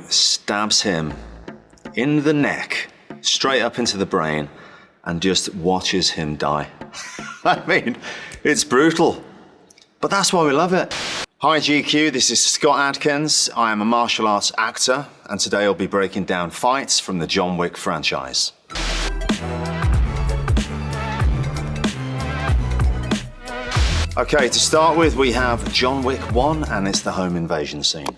stabs him in the neck, straight up into the brain, and just watches him die. I mean, it's brutal, but that's why we love it. Hi GQ, this is Scott Adkins. I am a martial arts actor, and today I'll be breaking down fights from the John Wick franchise. Okay, to start with, we have John Wick 1, and it's the home invasion scene.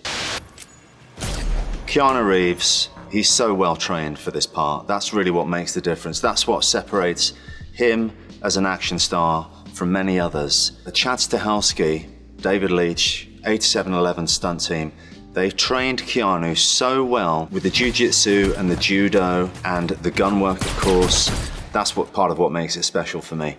Keanu Reeves, he's so well trained for this part. That's really what makes the difference. That's what separates him as an action star from many others. Chad Stahelski, David Leitch, 8711 stunt team, they've trained Keanu so well with the jiu-jitsu and the judo and the gun work, of course. That's part of what makes it special for me.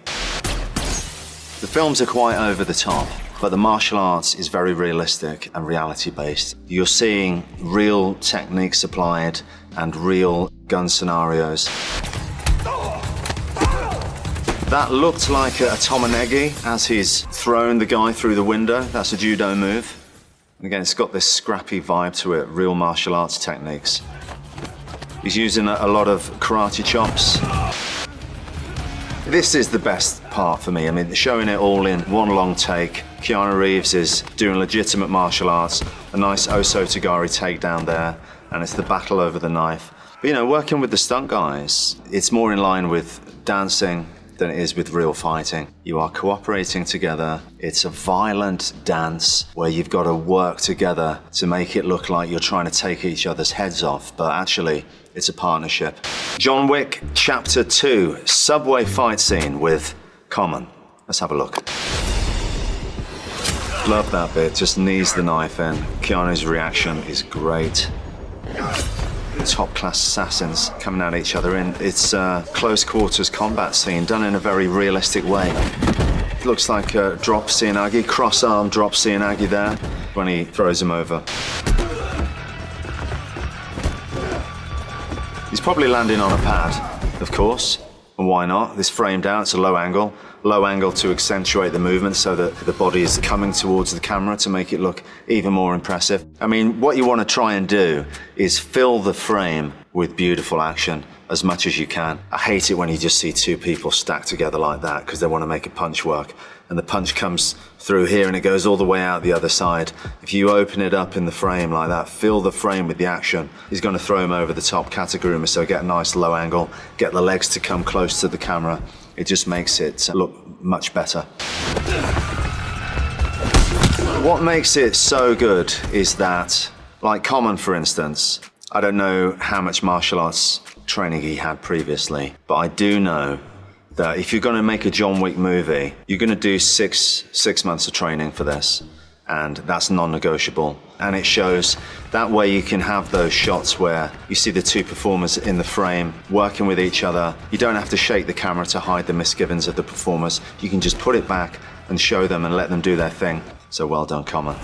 The films are quite over the top, but the martial arts is very realistic and reality-based. You're seeing real techniques applied and real gun scenarios. That looked like a Tomonegi as he's thrown the guy through the window. That's a judo move. Again, it's got this scrappy vibe to it, real martial arts techniques. He's using a lot of karate chops. This is the best part for me. I mean, showing it all in one long take. Keanu Reeves is doing legitimate martial arts, a nice Oso Tagari takedown there, and it's the battle over the knife. But you know, working with the stunt guys, it's more in line with dancing than it is with real fighting. You are cooperating together. It's a violent dance where you've got to work together to make it look like you're trying to take each other's heads off, but actually, it's a partnership. John Wick Chapter 2, subway fight scene with Common. Let's have a look. Love that bit, just knees the knife in. Keanu's reaction is great. Top class assassins coming at each other in. It's a close quarters combat scene done in a very realistic way. It looks like a drop Seanagi, cross arm drop Seanagi there when he throws him over. He's probably landing on a pad, of course, and why not? This framed out, it's a low angle to accentuate the movement so that the body is coming towards the camera to make it look even more impressive. I mean, what you want to try and do is fill the frame with beautiful action as much as you can. I hate it when you just see two people stacked together like that because they want to make a punch work, and the punch comes through here and it goes all the way out the other side. If you open it up in the frame like that, fill the frame with the action, he's going to throw him over the top, Kataguruma, so get a nice low angle, get the legs to come close to the camera. It just makes it look much better. What makes it so good is that, like Common for instance, I don't know how much martial arts training he had previously, but I do know that if you're going to make a John Wick movie, you're going to do six months of training for this, and that's non-negotiable. And it shows that way you can have those shots where you see the two performers in the frame working with each other. You don't have to shake the camera to hide the misgivings of the performers. You can just put it back and show them and let them do their thing. So well done, Common.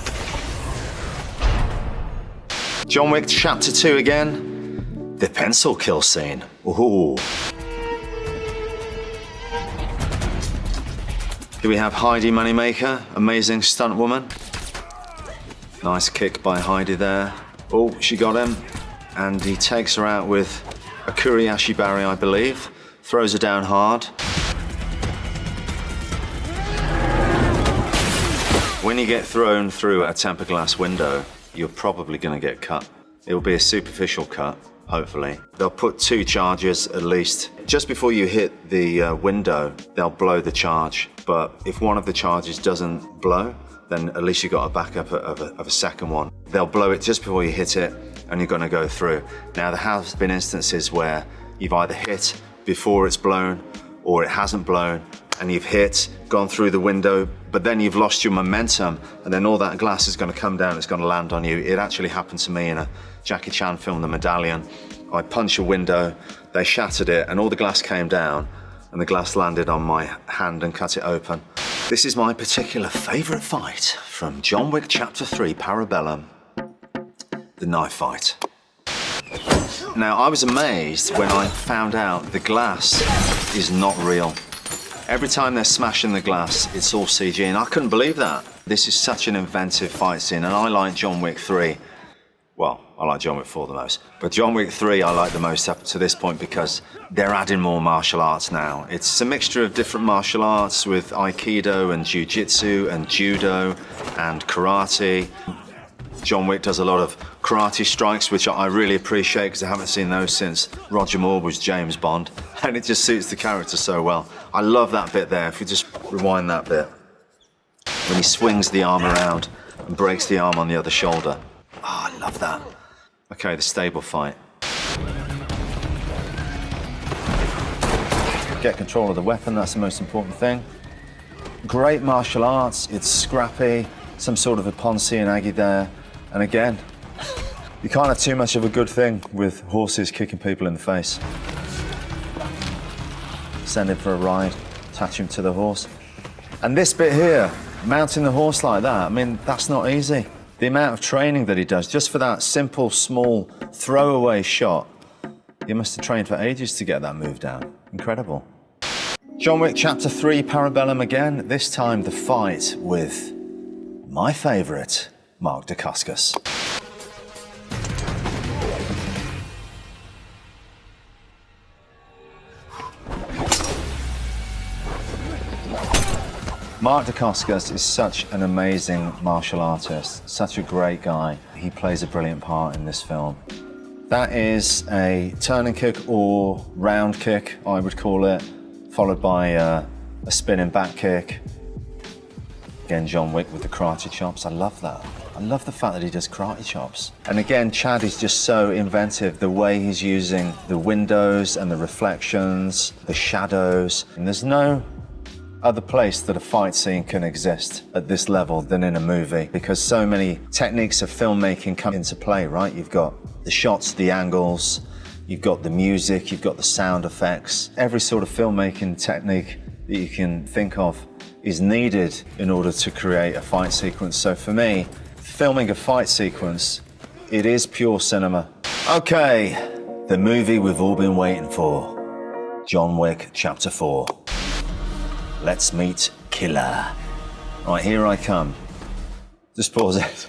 John Wick Chapter 2 again. The pencil kill scene. Ooh. Here we have Heidi Moneymaker, amazing stunt woman. Nice kick by Heidi there. Oh, she got him. And he takes her out with a Kuriashi Bari, I believe. Throws her down hard. When you get thrown through a tempered glass window, you're probably going to get cut. It'll be a superficial cut, hopefully. They'll put 2 charges at least. Just before you hit the window, they'll blow the charge. But if one of the charges doesn't blow, then at least you've got a backup of a second one. They'll blow it just before you hit it, and you're going to go through. Now, there have been instances where you've either hit before it's blown, or it hasn't blown, and you've hit, gone through the window, but then you've lost your momentum, and then all that glass is going to come down, it's going to land on you. It actually happened to me in a Jackie Chan film, The Medallion. I punched a window, they shattered it, and all the glass came down, and the glass landed on my hand and cut it open. This is my particular favourite fight from John Wick Chapter 3, Parabellum, the knife fight. Now, I was amazed when I found out the glass is not real. Every time they're smashing the glass, it's all CG, and I couldn't believe that. This is such an inventive fight scene, and I like John Wick 3. Well, I like John Wick 4 the most. But John Wick 3 I like the most up to this point because they're adding more martial arts now. It's a mixture of different martial arts with Aikido and Jiu-Jitsu and Judo and Karate. John Wick does a lot of karate strikes, which I really appreciate because I haven't seen those since Roger Moore was James Bond, and it just suits the character so well. I love that bit there. If we just rewind that bit. When he swings the arm around and breaks the arm on the other shoulder. Oh, I love that. Okay, the stable fight. Get control of the weapon, that's the most important thing. Great martial arts, it's scrappy, some sort of a Ponzi and Aggie there. And again, you can't have too much of a good thing with horses kicking people in the face. Send him for a ride, attach him to the horse. And this bit here, mounting the horse like that, I mean, that's not easy. The amount of training that he does, just for that simple, small, throwaway shot, he must have trained for ages to get that move down. Incredible. John Wick Chapter 3, Parabellum again, this time the fight with my favourite, Mark Dacascos. Mark Dacascos is such an amazing martial artist, such a great guy. He plays a brilliant part in this film. That is a turning kick or round kick, I would call it, followed by a spinning back kick. Again, John Wick with the karate chops. I love that. I love the fact that he does karate chops. And again, Chad is just so inventive, the way he's using the windows and the reflections, the shadows. And there's no other place that a fight scene can exist at this level than in a movie, because so many techniques of filmmaking come into play, right? You've got the shots, the angles, you've got the music, you've got the sound effects. Every sort of filmmaking technique that you can think of is needed in order to create a fight sequence. So for me, filming a fight sequence, it is pure cinema. Okay, the movie we've all been waiting for. John Wick Chapter 4. Let's meet Killer. All right, here I come. Just pause it.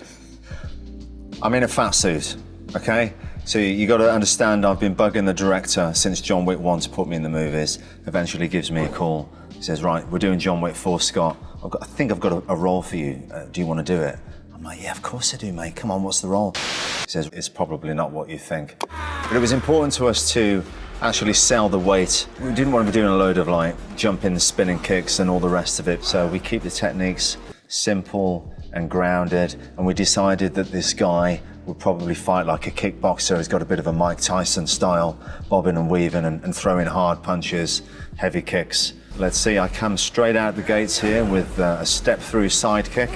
I'm in a fat suit, okay? So you got to understand, I've been bugging the director since John Wick 1 to put me in the movies. Eventually gives me a call. He says, right, we're doing John Wick 4, Scott. I think I've got a role for you. Do you want to do it? I'm like, yeah, of course I do, mate. Come on, what's the role? He says, it's probably not what you think. But it was important to us to actually sell the weight. We didn't want to be doing a load of like jumping, spinning kicks and all the rest of it. So we keep the techniques simple and grounded. And we decided that this guy would probably fight like a kickboxer. He's got a bit of a Mike Tyson style, bobbing and weaving and throwing hard punches, heavy kicks. Let's see, I come straight out the gates here with a step through side kick.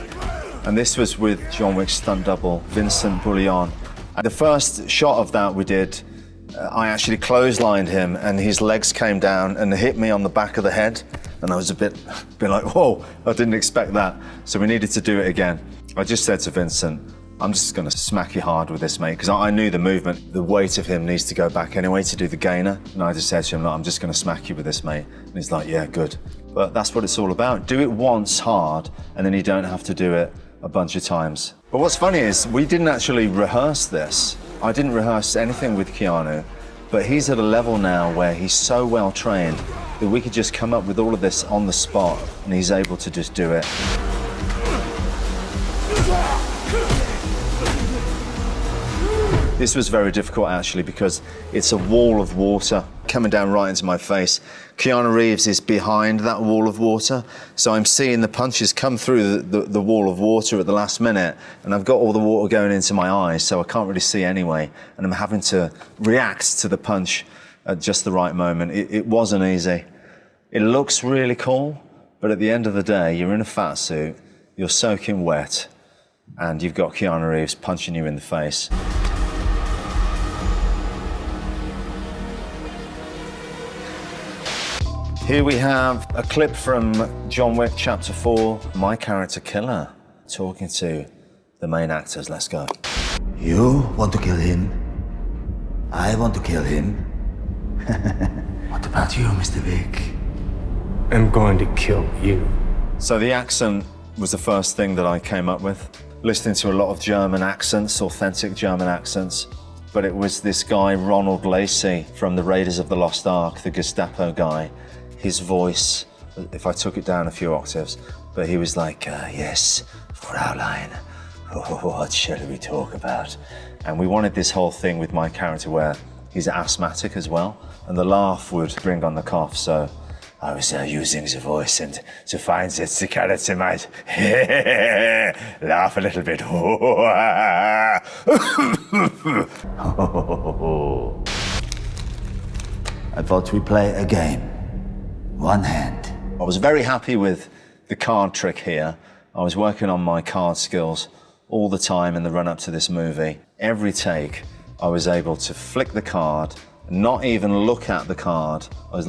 And this was with John Wick's stunt double, Vincent Bouillon. The first shot of that we did, I actually clotheslined him and his legs came down and hit me on the back of the head. And I was a bit like, whoa, I didn't expect that. So we needed to do it again. I just said to Vincent, I'm just gonna smack you hard with this, mate, because I knew the movement, the weight of him needs to go back anyway to do the gainer. And I just said to him, look, I'm just gonna smack you with this, mate. And he's like, yeah, good. But that's what it's all about. Do it once hard, and then you don't have to do it a bunch of times. But what's funny is we didn't actually rehearse this. I didn't rehearse anything with Keanu, but he's at a level now where he's so well trained that we could just come up with all of this on the spot, and he's able to just do it. This was very difficult actually because it's a wall of water coming down right into my face. Keanu Reeves is behind that wall of water, so I'm seeing the punches come through the wall of water at the last minute, and I've got all the water going into my eyes, so I can't really see anyway, and I'm having to react to the punch at just the right moment. It wasn't easy. It looks really cool, but at the end of the day, you're in a fat suit, you're soaking wet, and you've got Keanu Reeves punching you in the face. Here we have a clip from John Wick Chapter 4, my character Killer, talking to the main actors. Let's go. You want to kill him? I want to kill him. What about you, Mr. Vic? I'm going to kill you. So the accent was the first thing that I came up with. listening to a lot of German accents, authentic German accents. But it was this guy, Ronald Lacey, from the Raiders of the Lost Ark, the Gestapo guy. His voice, if I took it down a few octaves, but he was like, yes, Fraulein, what shall we talk about? And we wanted this whole thing with my character where he's asthmatic as well, and the laugh would bring on the cough, so I was using the voice and to find that the character might laugh a little bit. I thought we play a game. One hand. I was very happy with the card trick here. I was working on my card skills all the time in the run-up to this movie. Every take, I was able to flick the card, not even look at the card. I was